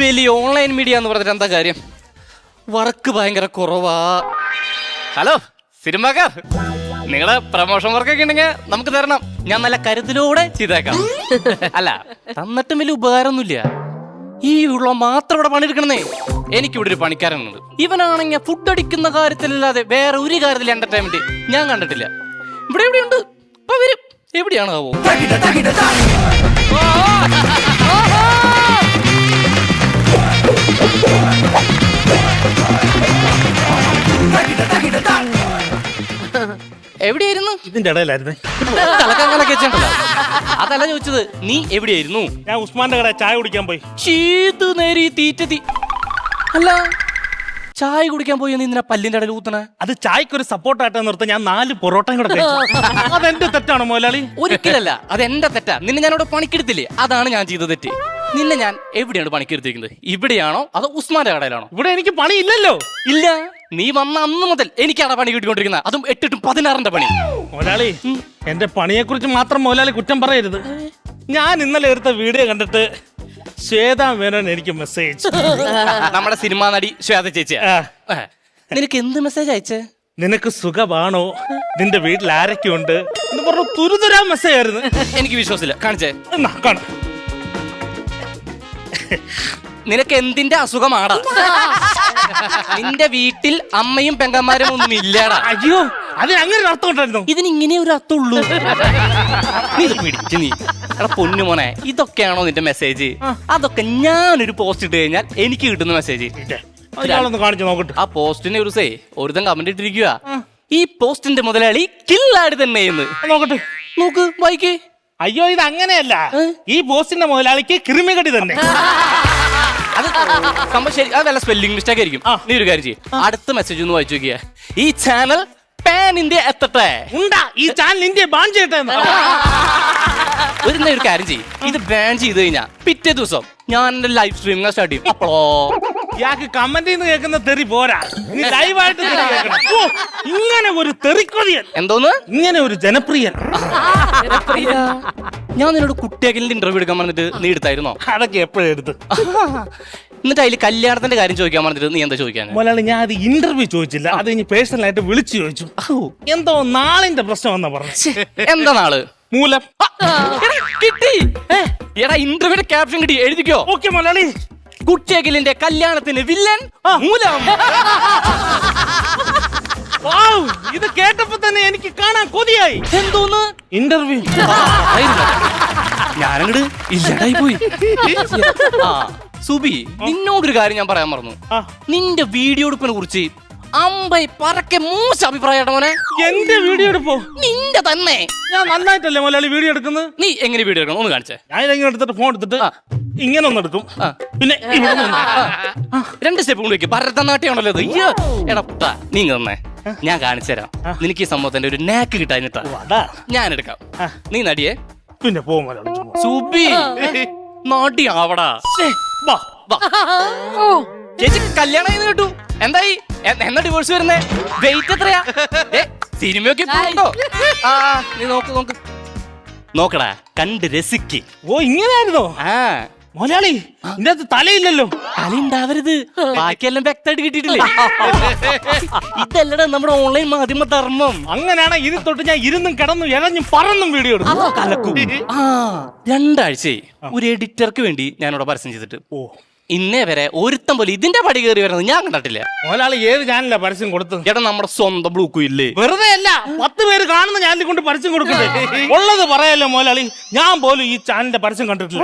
വലിയ online media എന്ന് പറഞ്ഞിട്ട് എന്താ കാര്യം? വർക്ക് ഭയങ്കര കുറവാ. ഹലോ സിനിമാക്കാർ, നിങ്ങളെ പ്രൊമോഷൻ വർക്കൊക്കെ ഉണ്ടെങ്കിൽ നമുക്ക് തരണം. ഞാൻ നല്ല കരുതലോടെ ചെയ്തേക്കാം. അല്ല, തന്നിട്ടും വലിയ ഉപകാരമൊന്നുമില്ല. ഈ ഉള്ള മാത്രം ഇവിടെ പണിയെടുക്കണമെന്നേ. എനിക്കിവിടെ ഒരു പണിക്കാരനുണ്ട്. ഇവനാണെങ്കിൽ ഫുഡ് അടിക്കുന്ന കാര്യത്തിലല്ലാതെ വേറെ ഒരു കാര്യത്തിൽ എന്റർടൈൻമെന്റ് ഞാൻ കണ്ടിട്ടില്ല. ഇവിടെ എവിടെയുണ്ട്? അപ്പൊ വരും. എവിടെയാണ് ആവോ? എവിടെയായിരുന്നു? ഇതിന്റെ ഇടയിലായിരുന്നു. അതല്ല ചോദിച്ചത്, നീ എവിടെയായിരുന്നു? ഞാൻ ഉസ്മാന്റെ കട ചായ കുടിക്കാൻ പോയി. ചീത്ത് നേരി തീറ്റത്തി. അല്ല, ചായ കുടിക്കാൻ പോയി നിന്നെ പല്ലിന്റെ ഇടയിൽ ഊത്തണ? അത് ചായക്കൊരു സപ്പോർട്ടായിട്ട് നിർത്താൻ ഞാൻ 4 പൊറോട്ടയും കൂടെ കഴിച്ചു. അതെന്റെ തെറ്റാണോ മുതലാളി? ഒരിക്കലല്ല, അതെന്റെ തെറ്റാ. നിന്നെ ഞാനിവിടെ പണിക്കെടുത്തില്ലേ, അതാണ് ഞാൻ ചെയ്ത തെറ്റ്. നിന്നെ ഞാൻ എവിടെയാണ് പണിക്കെടുത്തിരിക്കുന്നത്? ഇവിടെയാണോ അതോ ഉസ്മാന്റെ കടയിലാണോ? ഇവിടെ എനിക്ക് പണിയില്ലല്ലോ. ഇല്ല, നീ വന്ന അന്ന് മുതൽ എനിക്കാണ് പണി കിട്ടിക്കൊണ്ടിരിക്കുന്നത്. അതും 8 to 16 പണി. മുതലാളി, എന്റെ പണിയെ കുറിച്ച് മാത്രം മുതലാളി കുറ്റം പറയരുത്. ഞാൻ ഇന്നലെ എടുത്ത വീഡിയോ കണ്ടിട്ട് ശ്വേത മേനോൻ എനിക്ക് മെസ്സേജ്. നമ്മുടെ സിനിമാ നടി ശ്വേത ചേച്ചിയാ. നിനക്ക് എന്ത് മെസ്സേജ് അയച്ചേ? നിനക്ക് സുഖമാണോ, നിന്റെ വീട്ടിൽ ആരൊക്കെയുണ്ട് എന്ന് പറഞ്ഞു തുരുതുരാ മെസ്സേജ് ആയിരുന്നു. എനിക്ക് വിശ്വാസമില്ല, കാണിച്ചേ. കാണാം. നിനക്ക് എന്തിന്റെ അസുഖമാടാ? നിന്റെ വീട്ടിൽ അമ്മയും പെങ്ങന്മാരും ഒന്നും ഇല്ലടാ. അയ്യോ, അതിന് അങ്ങനെ അർത്ഥം ഉണ്ടായിരുന്നു? ഇതിന് ഇങ്ങനെ ഒരു അർത്ഥമുള്ളൂ. നീ ഇത് പിടിച്ചു നീ. എടാ പൊന്നു മോനെ, ഇതൊക്കെയാണോ നിന്റെ മെസ്സേജ്? അതൊക്കെ ഞാനൊരു പോസ്റ്റ് ഇട്ട് കഴിഞ്ഞാൽ എനിക്ക് കിട്ടുന്ന മെസ്സേജ്. കാണിച്ചു നോക്കട്ടെ. ആ പോസ്റ്റിനെ കുറിച്ചേ ഒരുത്തൻ കമന്റ് ഇട്ടിരിക്കുക. ഈ പോസ്റ്റിന്റെ മുതലാളി കില്ലാടി തന്നെ എന്ന്. നോക്കട്ടെ, നോക്ക്, വായിക്കേ. അയ്യോ, ഇത് അങ്ങനെയല്ല. ഈ പോസ്റ്റിന്റെ മുതലാളിക്ക് ക്രിമികടി തന്നെ. അത് സംഭവം ശരി, അത് വല്ല സ്പെല്ലിംഗ് മിസ്റ്റേക്ക് ആയിരിക്കും. നീ ഒരു കാര്യം ചെയ്യും, അടുത്ത മെസ്സേജ് ഒന്ന് വായിച്ചു നോക്കിയാ. ഈ ചാനൽ പാൻ ഇന്ത്യ എത്തട്ടെ. ഉണ്ടാ, ഈ ചാനൽ ഇന്ത്യ ബാൻ ചെയ്യട്ടെ. ഒരു കാര്യം ചെയ്യും, ഇത് ബാൻ ചെയ്ത് കഴിഞ്ഞാ പിറ്റേ ദിവസം ഞാൻ എന്റെ ലൈവ് സ്ട്രീമിംഗ് സ്റ്റാർട്ട് ചെയ്യും. അപ്പോഴോ ഇയാൾക്ക് കമന്റിൽ നിന്ന് കേൾക്കുന്ന തെറി പോരാ, നീ ലൈവായിട്ട് ഇങ്ങനെ ഒരു തെറിക്കൊതിയൻ. എന്തോന്ന്? ഇങ്ങനെ ഒരു ജനപ്രിയൻ. ഞാൻ നിന്നോട് കുട്ടിയാക്കലിന്റെ ഇന്റർവ്യൂ എടുക്കാൻ പറഞ്ഞിട്ട് നീ എടുത്തായിരുന്നോ? അതൊക്കെ എപ്പോഴും എടുത്ത്. എന്നിട്ട് അതിൽ കല്യാണത്തിന്റെ കാര്യം ചോദിക്കാൻ പറഞ്ഞിട്ട് നീ എന്താ ചോദിക്കാൻ? മുതലാളി, ഞാൻ അത് ഇന്റർവ്യൂ ചോദിച്ചില്ല, അത് ഇനി പേഴ്സണൽ ആയിട്ട് വിളിച്ചു ചോദിച്ചു. എന്തോ നാളിന്റെ പ്രശ്നം എന്നാ പറഞ്ഞു. എന്താ നാള്? മൂലം. കിട്ടി. എടാ, ഇന്റർവ്യൂടെ ക്യാപ്ഷൻ കിട്ടി, എഴുതിക്കോ. ഓക്കെ മുതലാളി. കുട്ടിയാക്കലിന്റെ കല്യാണത്തിന് വില്ലൻ മൂലം. ഇത് കേട്ടപ്പോ തന്നെ എനിക്ക് കാണാൻ കൊതിയായി. എന്തോന്ന്? ഇന്റർവ്യൂ. ഞാനങ്ങട് ഇല്ലടായി പോയി. സുബി, നിന്നോടൊരു കാര്യം ഞാൻ പറയാൻ മറന്നു. നിന്റെ വീഡിയോ എടുപ്പിനെ കുറിച്ച് അമ്പൈ പറക്കെ മോശം അഭിപ്രായം. മോനെ, എന്റെ വീഡിയോ എടുപ്പോ? നിന്റെ തന്നെ. ഞാൻ നന്നായിട്ടല്ലേ മുതലാളി വീഡിയോ എടുക്കുന്നത്? നീ എങ്ങനെ വീഡിയോ എടുക്കണം ഒന്ന് കാണിച്ചേ. ഞാൻ ഇങ്ങനെ എടുത്തിട്ട് ഫോൺ എടുത്തിട്ട് ഇങ്ങനെ ഒന്ന് എടുക്കും, പിന്നെ 2 സ്റ്റെപ്പ് കൊണ്ട് വെക്കും. ഭരതനാട്യമാണല്ലോ ഇത്. എടാ പുട്ടാ, നീ തന്നെ ഞാൻ കാണിച്ചു തരാം. നിനക്ക് ഈ സംഭവത്തിന്റെ ഒരു നാക്ക് കിട്ടാഞ്ഞിട്ടാ. ഞാൻ എടുക്കാം, നീ നടിയേ. പിന്നെ പോ സുബി, നടിയാവടാ. ചേച്ചി കല്യാണം ചെയ്ത് കേട്ടു. എന്തായി? എന്നാ ഡിവോഴ്സ് വരുന്നേ? വെയിറ്റ് എത്രയാ? സിനിമയൊക്കെ പോകണ്ടോ? നീ നോക്ക് നോക്ക് നോക്കടാ, കണ്ട് രസിക്ക്. ഓ, ഇങ്ങനെയായിരുന്നോ? മുതലാളി, ഇതിനകത്ത് തലയില്ലല്ലോ. തല ഉണ്ടാവരുത്, ബാക്കിയെല്ലാം വ്യക്തമായിട്ട് കിട്ടിയിട്ടില്ലേ? ഇതല്ലടാ നമ്മുടെ ഓൺലൈൻ മാധ്യമ ധർമ്മം. അങ്ങനെയാണ് ഇനി തൊട്ട് ഞാൻ ഇരുന്നും കിടന്നും ഇഴഞ്ഞും പറന്നും വീഡിയോ എടുക്കും. 2 ആഴ്ചയായി ഒരു എഡിറ്റർക്ക് വേണ്ടി ഞാനിവിടെ പരസ്യം ചെയ്തിട്ട്. ഇന്നേ വരെ ഒരുത്തം പോലെ ഇതിന്റെ പടി കയറി വരുന്നത് ഞാൻ കണ്ടിട്ടില്ല. മുതലാളി, ഏത് ചാനലാ പരസ്യം കൊടുത്തത്? ചേട്ടാ, നമ്മുടെ സ്വന്തം ബ്ലൂക്കു ഇല്ലേ? വെറുതെ അല്ല, 10 പേര് കാണുന്ന ചാനലിൽ കൊണ്ട് പരസ്യം കൊടുക്കണ്ടേ? ഉള്ളത് പറയാലോ മുതലാളി, ഞാൻ പോലും ഈ ചാനലിന്റെ പരസ്യം കണ്ടിട്ടില്ല.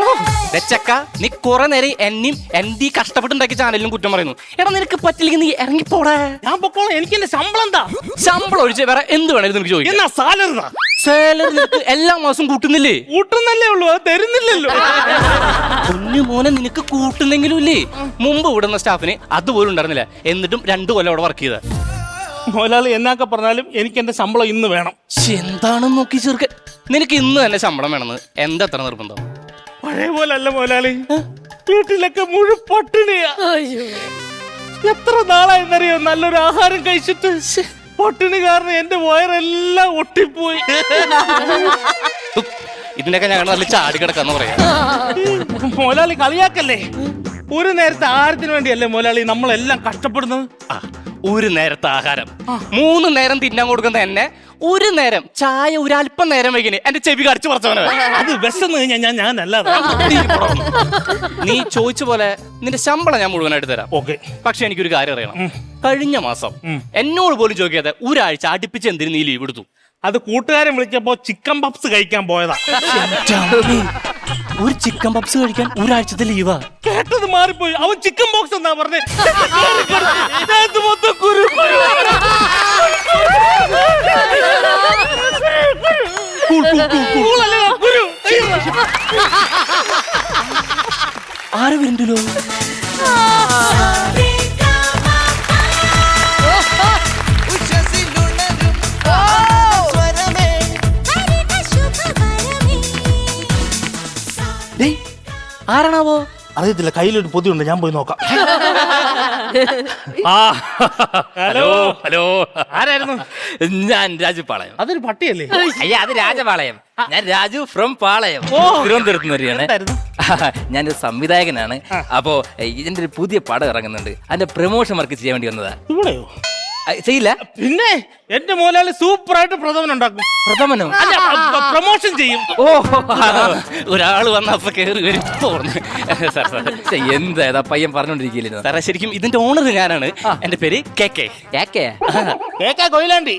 വെച്ചക്ക, നീ കുറെ നേരം എന്നെയും എന്റെ കഷ്ടപ്പെട്ടുണ്ടാക്കിയ ചാനലിലും കുറ്റം പറയുന്നു. എടാ, നിനക്ക് പറ്റില്ലെങ്കിൽ നീ ഇറങ്ങിപ്പോടാ. ഞാൻ പൊക്കോളാം. എനിക്ക് എന്റെ ശമ്പളം എന്താ? ശമ്പളം ഒഴിച്ച് വേറെ എന്ത് വേണേലും നിനക്ക് ചോദിക്കാം. എന്നാ സാലറി? സാലറി നിനക്ക് എല്ലാ മാസവും കൂട്ടുന്നില്ലേ? കൂട്ടുന്നല്ലേ ഉള്ളൂ, അത് തരുന്നില്ലല്ലോ. പൊന്നു മോനെ, നിനക്ക് കൂട്ടുന്നെങ്കിലും ഇല്ലേ? മുമ്പ് വിടുന്ന സ്റ്റാഫിന് അതുപോലും ഉണ്ടായിരുന്നില്ല, എന്നിട്ടും 2 കൊല്ലം അവിടെ വർക്ക് ചെയ്ത. മുതലാളി എന്നൊക്കെ പറഞ്ഞാലും എനിക്ക് എന്റെ ശമ്പളം ഇന്ന് വേണം. എന്താണെന്ന് നോക്കി ചെറുക്കൻ, നിനക്ക് ഇന്ന് തന്നെ ശമ്പളം വേണമെന്ന് എന്താ എത്ര നിർബന്ധം? പഴയ പോലെ അല്ല മുതലാളി, വീട്ടിലൊക്കെ മുഴുവൻ പട്ടിണിയാ. എത്ര നാളായെന്നറിയോ നല്ലൊരു ആഹാരം കഴിച്ചിട്ട്? പട്ടിണി കാരണം എന്റെ വയറെല്ലാം ഒട്ടിപ്പോയി. ഇതിനൊക്കെ ഞങ്ങൾ നല്ല ചാടി കിടക്കാന്ന് പറയാം. മുതലാളി കളിയാക്കല്ലേ? ഒരു നേരത്തെ ആഹാരത്തിന് വേണ്ടിയല്ലേ മുതലാളി നമ്മളെല്ലാം കഷ്ടപ്പെടുന്നത്? ഒരു നേരത്തെ ആഹാരം 3 നേരം തിന്നാൻ കൊടുക്കുന്ന എന്നെ ഒരു നേരം ചായ ഒരല്പം നേരം വൈകിന് എന്റെ ചെവി കടിച്ചു പറിച്ചവനെ. അത് വിശന്ന് കഴിഞ്ഞാൽ ഞാൻ അല്ലാതെ. നീ ചോദിച്ച പോലെ നിന്റെ ശമ്പളം ഞാൻ മുഴുവനായിട്ട് തരാം. ഓക്കെ. പക്ഷെ എനിക്കൊരു കാര്യം അറിയണം. കഴിഞ്ഞ മാസം എന്നോട് പോലും ചോദിക്കാതെ ഒരാഴ്ച അടുപ്പിച്ച് എന്തിനു നീ ലീവ് എടുത്തു? അത് കൂട്ടുകാരൻ വിളിച്ചപ്പോ ചിക്കൻ പപ്സ് കഴിക്കാൻ പോയതാ. ഒരു ചിക്കൻ പപ്സ് കഴിക്കാൻ ഒരാഴ്ചത്തെ ലീവാ? കേട്ടത് മാറിപ്പോയി. അവൻ ചിക്കൻ ബോക്സ് എന്നാ പറഞ്ഞേ. ആര് വരുന്നുണ്ടല്ലോ? ആരാണാവോ? അറിയത്തില്ല, കയ്യിലൊരു പൊതിയുണ്ട്, ഞാൻ പോയി നോക്കാം. ഹലോ ഹലോ, ആരായിരുന്നു? ഞാൻ രാജു പാളയം. അതൊരു പട്ടിയല്ലേ? അയ്യ, അത് രാജപാളയം. ഞാൻ രാജു ഫ്രം പാളയം, ഓ. തിരുവനന്തപുരത്ത് നിന്ന് വരികയാണ്. എന്തായിരുന്നു? ഞാനൊരു സംവിധായകനാണ്. അപ്പോ ഇതിന്റെ ഒരു പുതിയ പടം ഇറങ്ങുന്നുണ്ട്. അതിന്റെ പ്രൊമോഷൻ വർക്ക് ചെയ്യാൻ വേണ്ടി വന്നതാ. ഇവിടെയോ? ചെയ്യില്ല? പിന്നെ എന്റെ മോലാളി സൂപ്പറായിട്ട് പ്രഥമൻ ഉണ്ടാക്കും. പ്രഥമനോ? പ്രൊമോഷൻ ചെയ്യും. ഓ, ഒരാള് വന്നപ്പോ കേറി വരും തോന്നുന്നു. എന്താ പയ്യൻ പറഞ്ഞോണ്ടിരിക്കില്ല സാറേ, ശരിക്കും ഇതിന്റെ ഓണർ ഞാനാണ്. എന്റെ പേര് കെ കെ. കേക്കാ കൊയിലാണ്ടി.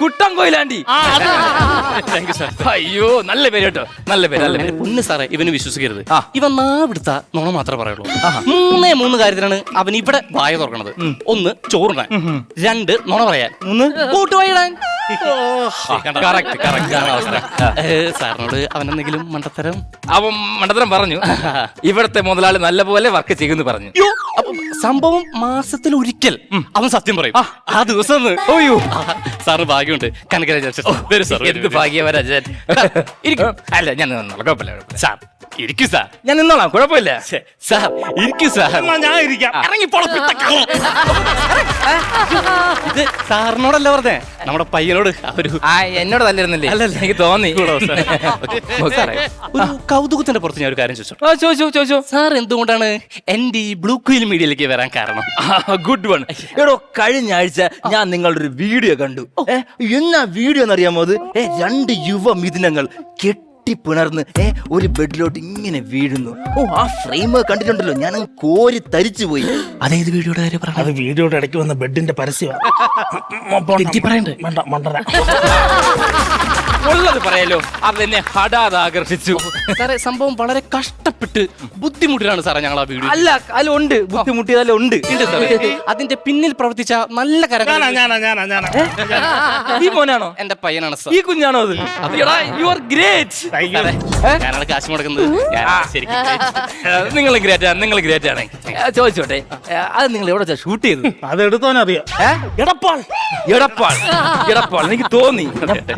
കുട്ടം കൊയിലാണ്ടി. Thank you sir. അയ്യോ, നല്ല പേര് കേട്ടോ, നല്ല പേര്, നല്ല പേര്. പൊന്ന് സാറേ, ഇവന് വിശ്വസിക്കരുത്. ആ. ഇവൻ നാവിടുത്ത നുണ മാത്രമേ പറയുള്ളൂ. 3 കാര്യത്തിനാണ് അവൻ ഇവിടെ വായ തുറക്കണത്. 1 ചോറുണ്ടാൻ, 2 നുണ പറയാൻ, 3 കൂട്ടുവായിടാൻ. സാറിനോട് അവനെന്തെങ്കിലും മണ്ടത്തരം? അവൻ മണ്ടത്തരം പറഞ്ഞു. ഇവിടത്തെ മുതലാളി നല്ലപോലെ വർക്ക് ചെയ്യുമെന്ന് പറഞ്ഞു. അപ്പൊ സംഭവം മാസത്തിൽ ഒരിക്കൽ അവൻ സത്യം പറയും. ആ ദിവസം സാറ് ഭാഗ്യമുണ്ട്. കനകരാജ് എന്ത് ഭാഗ്യവരാജൻ. അല്ല, ഞാൻ നിന്നോളാം, കുഴപ്പമില്ല. സാർ ഇരിക്കൂ സാർ. ഞാൻ നിന്നോളാം, കുഴപ്പമില്ല. സാർ ഇരിക്കൂ സാർ. എന്നാ ഞാൻ ഇരിക്കാം. ഇറങ്ങി ഇത് സാറിനോടല്ല പറഞ്ഞേ, നമ്മുടെ പയ്യനോട്. ഒരു എന്നോട് തല്ലിരുന്നില്ലേ? അല്ലല്ല, എനിക്ക് തോന്നി. സാറേ, ഒരു കൗതുകത്തിന്റെ പുറത്ത് ഞാൻ ഒരു കാര്യം ചോദിച്ചോ. സാർ എന്തുകൊണ്ടാണ് എന്റെ ഈ ബ്ലൂ ക്വീൽ മീഡിയയിലേക്ക് വരാൻ കാരണം? Good one. എടോ, കഴിഞ്ഞ ആഴ്ച ഞാൻ നിങ്ങളുടെ ഒരു വീഡിയോ കണ്ടു. എന്നാ വീഡിയോ എന്നറിയാമോ? അത് 2 യുവ മിഥുനങ്ങൾ പിണർന്ന് ഒരു ബെഡിലോട്ട് ഇങ്ങനെ വീഴുന്നു. ഓ, ആ ഫ്രെയിം കണ്ടിട്ടുണ്ടല്ലോ, ഞാൻ കോരി തരിച്ചു പോയി. അതേത് വീഡിയോയുടെ കാര്യം പറഞ്ഞു? അത് വീഡിയോയുടെ ഇടയ്ക്ക് വന്ന ബെഡിന്റെ പരസ്യമാണ്. ഉള്ളത് പറയാലോ, അതെന്നെ ഹഠാത് ആകർഷിച്ചു. സാറേ, സംഭവം വളരെ കഷ്ടപ്പെട്ട് ബുദ്ധിമുട്ടിലാണ് സാറേ ഞങ്ങൾ ആ വീഡിയോ. അല്ല, അതിലുണ്ട് ബുദ്ധിമുട്ടിയതിലുണ്ട്. അതിന്റെ പിന്നിൽ പ്രവർത്തിച്ച നല്ല കരങ്ങൾ. ഈ മോനാണോ? എന്റെ പയ്യനാണ് സാർ. ഈ കുഞ്ഞാണോ അത്? You are great. ഞാനാണ് കാശ് മുടക്കുന്നത്. നിങ്ങൾ ഗ്രേറ്റ് ആണ്. ചോദിച്ചോട്ടെ, അത് നിങ്ങൾ എവിടെ ഷൂട്ട് ചെയ്തു? അത് എടുത്തോനറിയാം. എടപ്പാൾ എനിക്ക് തോന്നി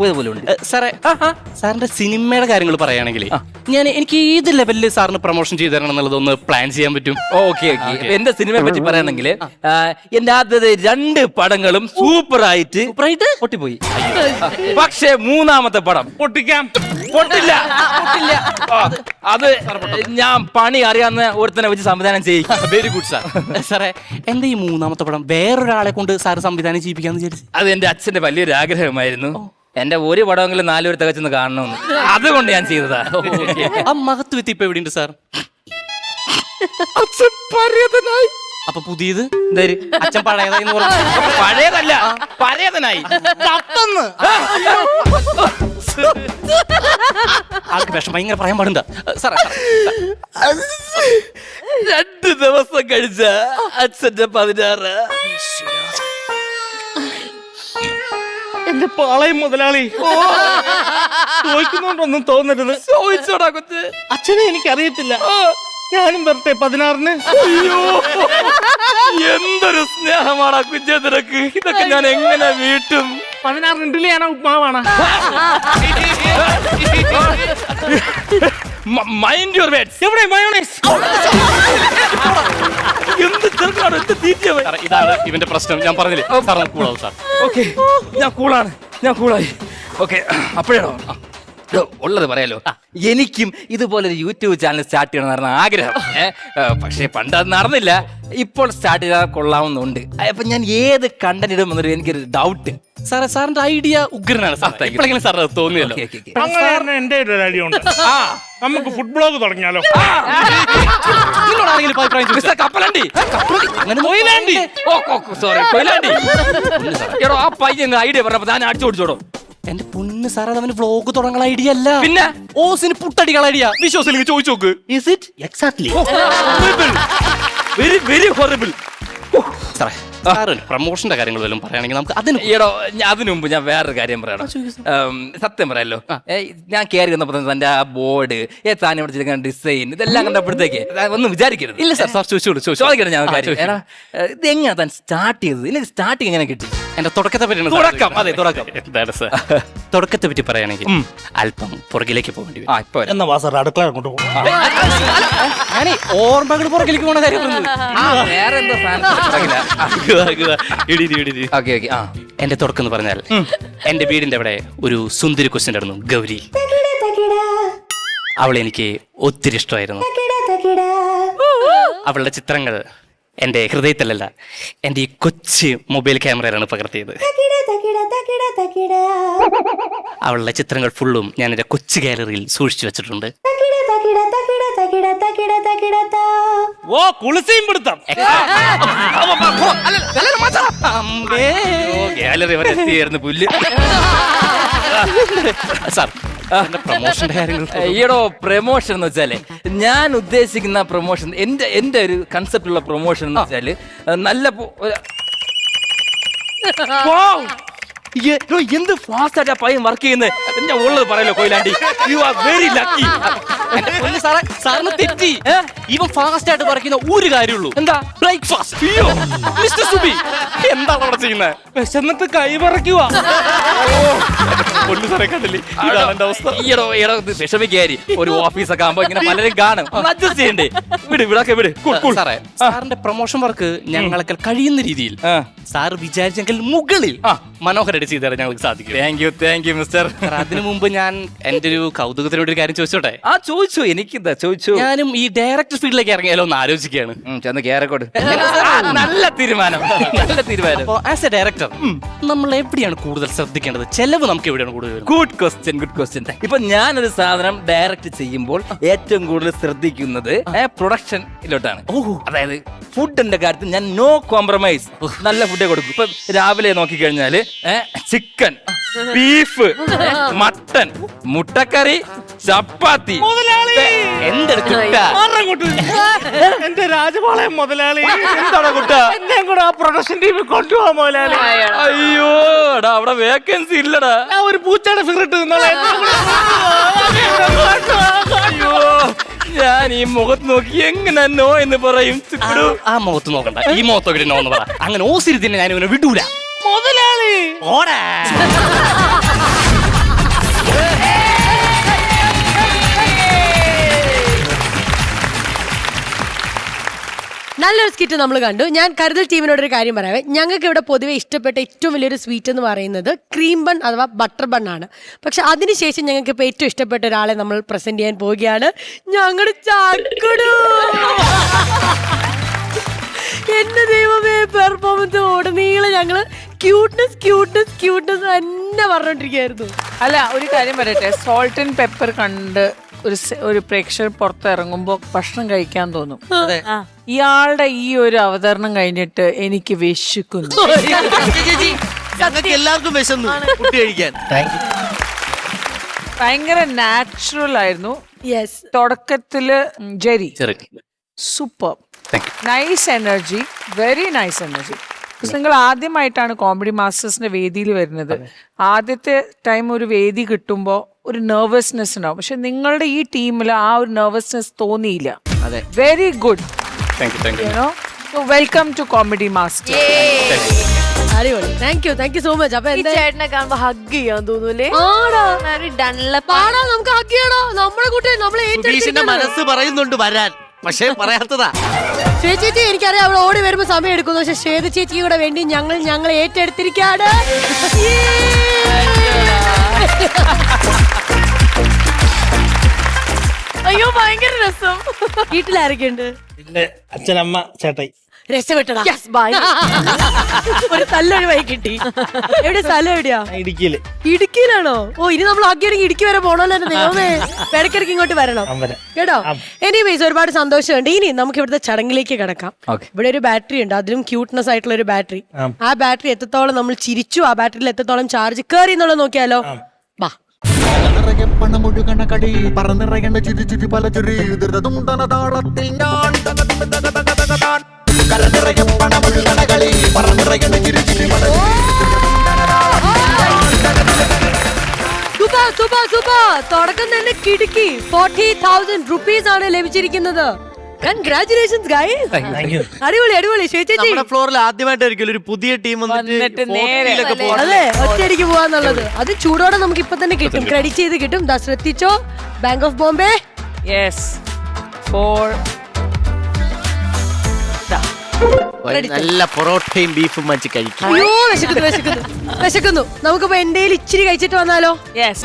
പോലെ ഉണ്ട്. സാറേ, സാറിന്റെ സിനിമയുടെ കാര്യങ്ങൾ പറയുകയാണെങ്കിൽ എനിക്ക് ഏത് ലെവലിൽ സാറിന് പ്രൊമോഷൻ ചെയ്തു തരണം എന്നുള്ളത് ഒന്ന് പ്ലാൻ ചെയ്യാൻ പറ്റും? ഓക്കെ. എന്റെ സിനിമയെ പറ്റി പറയുകയാണെങ്കിൽ എന്റെ ആദ്യത്തെ 2 പടങ്ങളും സൂപ്പറായിട്ട് പൊട്ടിപ്പോയി. പക്ഷേ 3ാമത്തെ പടം പൊട്ടില്ല. അത് ഞാൻ പണി അറിയാവുന്ന ഒരുത്തനെ വെച്ച് സംവിധാനം ചെയ്യും. Very good sir. സാറേ, എന്റെ ഈ 3ാമത്തെ പടം വേറൊരാളെ കൊണ്ട് സാർ സംവിധാനം ചെയ്യിപ്പിക്കാന്ന് വിചാരിച്ചു. അത് എന്റെ അച്ഛന്റെ വലിയൊരു ആഗ്രഹമായിരുന്നു. എന്റെ ഒരു പടമെങ്കിലും 4 പേര് തികച്ചെന്ന് കാണണമെന്ന്. അതുകൊണ്ട് ഞാൻ ചെയ്തതാ. ആ മഹത്വത്തി ഇപ്പൊ എവിടെയുണ്ട് സാർ? അപ്പൊ പുതിയത് അച്ഛൻ പഴയതായി പഴയതല്ല, പഴയതനായി. ആൾക്ക് വിഷം ഭയങ്കര പറയാൻ പാടുണ്ട സാറേ. 2 ദിവസം കഴിച്ച അച്ഛന്റെ 16. എന്റെ പാളയം മുതലാളി ചോദിക്കുന്നുണ്ടൊന്നും തോന്നരുത്. ചോദിച്ചോടാ കൊച്ച്. അച്ഛനെ എനിക്കറിയത്തില്ല. ഞാനും വരട്ടെ 16-ന്. അയ്യോ, എന്തൊരു സ്നേഹമാണ് കുഞ്ഞെ നിനക്ക്. ഇതൊക്കെ ഞാൻ എങ്ങനെ വീട്ടും? 16 ഇഡ്ഡലിയാണോ ഉപ്മാവാണോ? Mind your words. എവിടെ മയോണൈസ്? എന്ത് ചെറുക്കാണ്, എന്ത് തീറ്റ. ഇതാണ് ഇവന്റെ പ്രശ്നം. ഞാൻ പറഞ്ഞില്ലേ സാർ, കൂളാവും സാർ. ഓക്കെ, ഞാൻ കൂളായി. ഓക്കെ, അപ്പോഴാണോ ഉള്ളത് പറയാലോ, എനിക്കും ഇതുപോലെ ഒരു യൂട്യൂബ് ചാനൽ സ്റ്റാർട്ട് ചെയ്യണമെന്നായിരുന്നു ആഗ്രഹം. പക്ഷേ പണ്ട് അത് നടന്നില്ല. ഇപ്പോൾ സ്റ്റാർട്ട് ചെയ്താൽ കൊള്ളാവുന്നുണ്ട്. അപ്പൊ ഞാൻ ഏത് കണ്ടന്റ് ഇടുമെന്നൊരു എനിക്കൊരു ഡൗട്ട്. സാറിന്റെ ഐഡിയ ഉഗ്രനാണ് സാർ. എപ്പോഴെങ്കിലും സാറിന് അത് തോന്നിയല്ലോ. അങ്ങനെ എന്റെ ഒരു ഐഡിയ ഉണ്ട്. നമുക്ക് ഫുഡ് ബ്ലോഗ് തുടങ്ങിയാലോ? നിങ്ങളാരെങ്കിലും അഭിപ്രായം ചോദിച്ചോ? കപ്പലണ്ടി ആ പയ്യൻ ഐഡിയ പറഞ്ഞപ്പോ ഞാൻ അടിച്ചു ഓടിച്ചോടോ. എന്റെ പൊന്ന് സാറേ, അവന് വ്ലോഗ് തുടങ്ങാനുള്ള ഐഡിയ അല്ല, പിന്നെ ഓസിന് പുട്ടടിക്കാനുള്ള ഐഡിയ. വിശ്വാസം ചോദിച്ചു നോക്ക്. Is it? Exactly. Very, very horrible. സാറേ, പ്രൊമോഷന്റെ കാര്യങ്ങൾ വല്ലതും പറയുകയാണെങ്കിൽ നമുക്ക് അതിന് ഈടോ അതിനു മുമ്പ് ഞാൻ വേറൊരു കാര്യം പറയണം. സത്യം പറയാലോ, ഞാൻ കയറി വന്നപ്പോ തന്റെ ആ ബോർഡ് താൻ ഇവിടെ ചെയ്തിരിക്കുന്ന ഡിസൈൻ ഇതെല്ലാം കണ്ടപ്പോഴത്തേക്ക് ഒന്നും വിചാരിക്കരുത്. ഇല്ല സാർ, സാർ ചോദിക്കണം. ഞാൻ കാര്യം ഇത് എങ്ങനെയാ താൻ സ്റ്റാർട്ട് ചെയ്തത്? എനിക്ക് സ്റ്റാർട്ടിങ് എങ്ങനെ കിട്ടി? എന്റെ തുടക്കത്തെ പറ്റി എന്താണ് സാർ? തുടക്കത്തെ പറ്റി പറയുകയാണെങ്കിൽ അല്പം പുറകിലേക്ക് പോകേണ്ടി വരും. ഇപ്പൊ എന്നാ വാ സാർ, അടുക്കള അങ്ങോട്ട് പോകും. ഞാനേ ഓർമ്മകൾ പുറകിലേക്ക് പോണ കാര്യം വേറെ എന്തോ എന്റെ തുടക്കം എന്ന് പറഞ്ഞാൽ എന്റെ വീടിന്റെ അവിടെ ഒരു സുന്ദരി ക്വസ്റ്റ്യൻ ആയിരുന്നു, ഗൗരി. അവളെ എനിക്ക് ഒത്തിരി ഇഷ്ടമായിരുന്നു. അവളുടെ ചിത്രങ്ങൾ എന്റെ ഹൃദയത്തിലല്ല, എന്റെ ഈ കൊച്ചു മൊബൈൽ ക്യാമറയിലാണ് പകർത്തിയത്. അവളുടെ ചിത്രങ്ങൾ ഫുള്ളും ഞാൻ എന്റെ കൊച്ചു ഗാലറിയിൽ സൂക്ഷിച്ചു വെച്ചിട്ടുണ്ട്. ഓ കുളിസയും പിടുത്തം. ഗാലറി വരെ എത്തിയായിരുന്നു പുല്ല്. സാർ, പ്രൊമോഷന്റെ കാര്യങ്ങൾ ഈടോ പ്രൊമോഷൻ എന്ന് വെച്ചാല് ഞാൻ ഉദ്ദേശിക്കുന്ന പ്രൊമോഷൻ, എന്റെ ഒരു കൺസെപ്റ്റ് ഉള്ള പ്രൊമോഷൻ എന്ന് വെച്ചാല് നല്ല എന്ത് ഫാസ്റ്റ് ആയിട്ട് പയ്യൻ വർക്ക് ചെയ്യുന്നത്. ഞാൻ ഉള്ളത് പറയല്ലോ Koyilandy, you are very lucky. സാറിന് തെറ്റി. ഇവൻ ഫാസ്റ്റ് ആയിട്ട് പറയുന്ന ഒരു കാര്യമുള്ളൂ. എന്താ? ബ്രേക്ക്ഫാസ്റ്റ്. മിസ്റ്റർ സുബി എന്താണ് അവിടെ ചെയ്യുന്നത്? വിശന്നിട്ട് കൈവറയ്ക്കുക. ഈടോ വിഷമിക്കാരി ഒരു ഓഫീസൊക്കെ ആകുമ്പോ ഇങ്ങനെ പലരും കാണും, അഡ്ജസ്റ്റ് ചെയ്യണ്ടേ? വിട്. സാറേ, സാറിന്റെ പ്രൊമോഷൻ വർക്ക് ഞങ്ങൾക്ക് കഴിയുന്ന രീതിയിൽ സാർ വിചാരിച്ചെങ്കിൽ മുകളിൽ മനോഹരമായിട്ട് ചെയ്തു തരാൻ ഞങ്ങൾക്ക് സാധിക്കും. Thank you mister. അതിനു മുമ്പ് ഞാൻ എന്റെ ഒരു കൗതുകത്തിനോട് ഒരു കാര്യം ചോദിച്ചോട്ടെ? ചോദിച്ചു. എനിക്കിതാ ചോദിച്ചു. ഞാനും ഈ ഡയറക്ടർ ഫീൽഡിലേക്ക് ഇറങ്ങിയാലോ എന്ന് ആലോചിക്കുകയാണ്. ചെന്ന് കേരക്കോട്. നല്ല തീരുമാനം. ആസ് എ ഡയറക്ടർ നമ്മൾ എവിടെയാണ് കൂടുതൽ ശ്രദ്ധിക്കേണ്ടത്? ചെലവ് നമുക്ക് എവിടെയാണ് കൂടുതൽ? Good question. ഇപ്പൊ ഞാനൊരു സാധനം ഡയറക്റ്റ് ചെയ്യുമ്പോൾ ഏറ്റവും കൂടുതൽ ശ്രദ്ധിക്കുന്നത് പ്രൊഡക്ഷനിലോട്ടാണ്. അതായത് ഫുഡിന്റെ കാര്യത്തിൽ ഞാൻ നോ കോംപ്രമൈസ്, നല്ല ഫുഡേ കൊടുക്കും. ഇപ്പൊ രാവിലെ നോക്കിക്കഴിഞ്ഞാല് ചിക്കൻ, ബീഫ്, മട്ടൻ, മുട്ടക്കറി, ചപ്പാത്തി. എന്റെ രാജപാളയം മുതലാളി, എന്താണ് കുട്ട എന്നെ കൂടെ ആ പ്രൊഡക്ഷൻ ടീമിൽ കൊണ്ടുപോകാ മുതലാളി. അയ്യോ എടാ, അവിടെ വേക്കൻസി ഇല്ലടാ. ഞാൻ ഒരു പൂച്ചയുടെ ഫിഗർ ഇട്ട് അയ്യോ, ഞാൻ ഈ മുഖത്ത് നോക്കി എങ്ങനെ നോ എന്ന് പറയും? ആ മുഖത്ത് നോക്കണ്ട, ഈ മുഖത്തൊക്കെ നോ എന്ന് പറ. അങ്ങനെ ഓസിരി തന്നെ ഞാൻ ഇവനെ വിടൂല മുതലാളി. ഓടാ. നല്ലൊരു സ്കിറ്റ് നമ്മൾ കണ്ടു. ഞാൻ കരുതൽ ടീമിനോടൊരു കാര്യം പറയാവേ. ഞങ്ങൾക്ക് ഇവിടെ പൊതുവെ ഇഷ്ടപ്പെട്ട ഏറ്റവും വലിയൊരു സ്വീറ്റ് എന്ന് പറയുന്നത് ക്രീം ബൺ അഥവാ ബട്ടർ ബൺ ആണ്. പക്ഷെ അതിനുശേഷം ഞങ്ങൾക്ക് ഇപ്പോൾ ഏറ്റവും ഇഷ്ടപ്പെട്ട ഒരാളെ നമ്മൾ പ്രസന്റ് ചെയ്യാൻ പോവുകയാണ്. ഞങ്ങളുടെ ചാക്കുടു. എന്റെ ദൈവമേ, പെർഫോമൻസ് ഉടനീളം ഞങ്ങള് ക്യൂട്ട്നെസ് തന്നെ പറഞ്ഞോണ്ടിരിക്കുകയായിരുന്നു. അല്ല, ഒരു കാര്യം പറയട്ടെ, സോൾട്ട് ആൻഡ് പെപ്പർ കണ്ട് ഒരു പ്രേക്ഷകർ പുറത്തിറങ്ങുമ്പോ ഭക്ഷണം കഴിക്കാൻ തോന്നും. ഇയാളുടെ ഈ ഒരു അവതരണം കഴിഞ്ഞിട്ട് എനിക്ക് വിശക്കുന്നു. എല്ലാവർക്കും വിശന്നു ഫുഡ് കഴിക്കാൻ. ഭയങ്കര നാച്ചുറൽ ആയിരുന്നു. യെസ്, തുടക്കത്തില് ജെറി ശരി, super, nice energy, very nice energy. നിങ്ങൾ ആദ്യമായിട്ടാണ് കോമഡി മാസ്റ്റേഴ്സിന്റെ വേദിയിൽ വരുന്നത്. ആദ്യത്തെ ടൈം ഒരു വേദി കിട്ടുമ്പോൾ ഒരു നെർവസ്നെസ് ഉണ്ടാവും. പക്ഷെ നിങ്ങളുടെ ഈ ടീമിൽ ആ ഒരു നെർവസ്നെസ് തോന്നിയില്ല. Very good. Welcome to Comedy Master. അടിപൊളി. Thank you so much. അപ്പൊ ചേട്ടനെ കാണുമ്പോ ഹഗ് ചെയ്യാൻ തോന്നൂലേ? നമുക്ക് ഹഗ് ചെയ്യണോ? നമ്മളെ കൂട്ടി നമ്മളെ മനസ്സ് പറയുന്നുണ്ട് വരാൻ, പക്ഷെ പറയാത്തതാ. ചേച്ചി എനിക്കറിയാം അവൾ ഓടി വരുമ്പോ സമയം എടുക്കുന്നു. പക്ഷെ ശ്വേത ചേച്ചിക്ക് കൂടെ വേണ്ടി ഞങ്ങൾ ഏറ്റെടുത്തിരിക്കാണ്. അയ്യോ ഭയങ്കര രസം. വീട്ടിലാരൊക്കെയുണ്ട്? പിന്നെ അച്ഛനമ്മ ചേട്ടായി. രക്ഷപ്പെട്ടടാ. Yes, bye. ഒരു തല്ലൊഴിവായി കിട്ടി. എവിടെ സ്ഥലം എവിടെയാ? ഇടുക്കിയില് ഇടുക്കിയിലാണോ? ഓ ഇനി നമ്മൾ ആക്കിയാണെങ്കിൽ ഇടുക്കി വരെ പോണല്ലോ എന്റെ ദൈവമേ. ഇടയ്ക്കിടയ്ക്ക് ഇങ്ങോട്ട് വരണം അമ്പലം. കേട്ടോ. എനിവേസ് ഒരുപാട് സന്തോഷമുണ്ട്. ഇനി നമുക്ക് ഇവിടുത്തെ ചടങ്ങിലേക്ക് കിടക്കാം. Okay. ഇവിടെ ഒരു ബാറ്ററി ഉണ്ട്, അതിലും ക്യൂട്ട്നെസ് ആയിട്ടുള്ള ഒരു ബാറ്ററി. ആ ബാറ്ററി എത്രത്തോളം നമ്മൾ ചിരിച്ചു, ആ ബാറ്ററിയിൽ എത്രത്തോളം ചാർജ് കയറി എന്നുള്ളത് നോക്കിയാലോ. വാ. പണമൊഴുകണ കളി പറന്നിറയേണ്ട ചിരി ചിരി പല ചിരി ധൃതതുണ്ടന താളത്തിൽ ഞാൻ കരനിറയെ പണമൊഴുകണ കളി പറന്നിറയേണ്ട ചിരി ചിരി പല തുടക്കം തന്നെ കിടുക്കി. 40,000 rupees ആണ് ലഭിച്ചിരിക്കുന്നത്. Congratulations guys. അടിപൊളി അടിപൊളി. ചേച്ചി നമ്മുടെ ഫ്ലോറിൽ ആദ്യമായിട്ടായിരിക്കും ഒരു പുതിയ ടീം വന്നിട്ട് നേരെ അതെ ഒറ്റയടിക്ക് പോവാന്നുള്ളത്. അത് ചൂടോടെ നമുക്ക് ഇപ്പൊ തന്നെ കിട്ടും, ക്രെഡിറ്റ് ചെയ്ത് കിട്ടും. ദാ ശ്രദ്ധിച്ചോ, ബാങ്ക് ഓഫ് ബോംബെ. യെസ് 4 നല്ല പൊറോട്ടയും ബീഫും വെച്ച് കഴിക്കും. അയ്യോ വിശക്കുന്നു വിശക്കുന്നു വിശക്കുന്നു. നമുക്കിപ്പോ എന്റെ ഇച്ചിരി കഴിച്ചിട്ട് വന്നാലോ? യെസ്.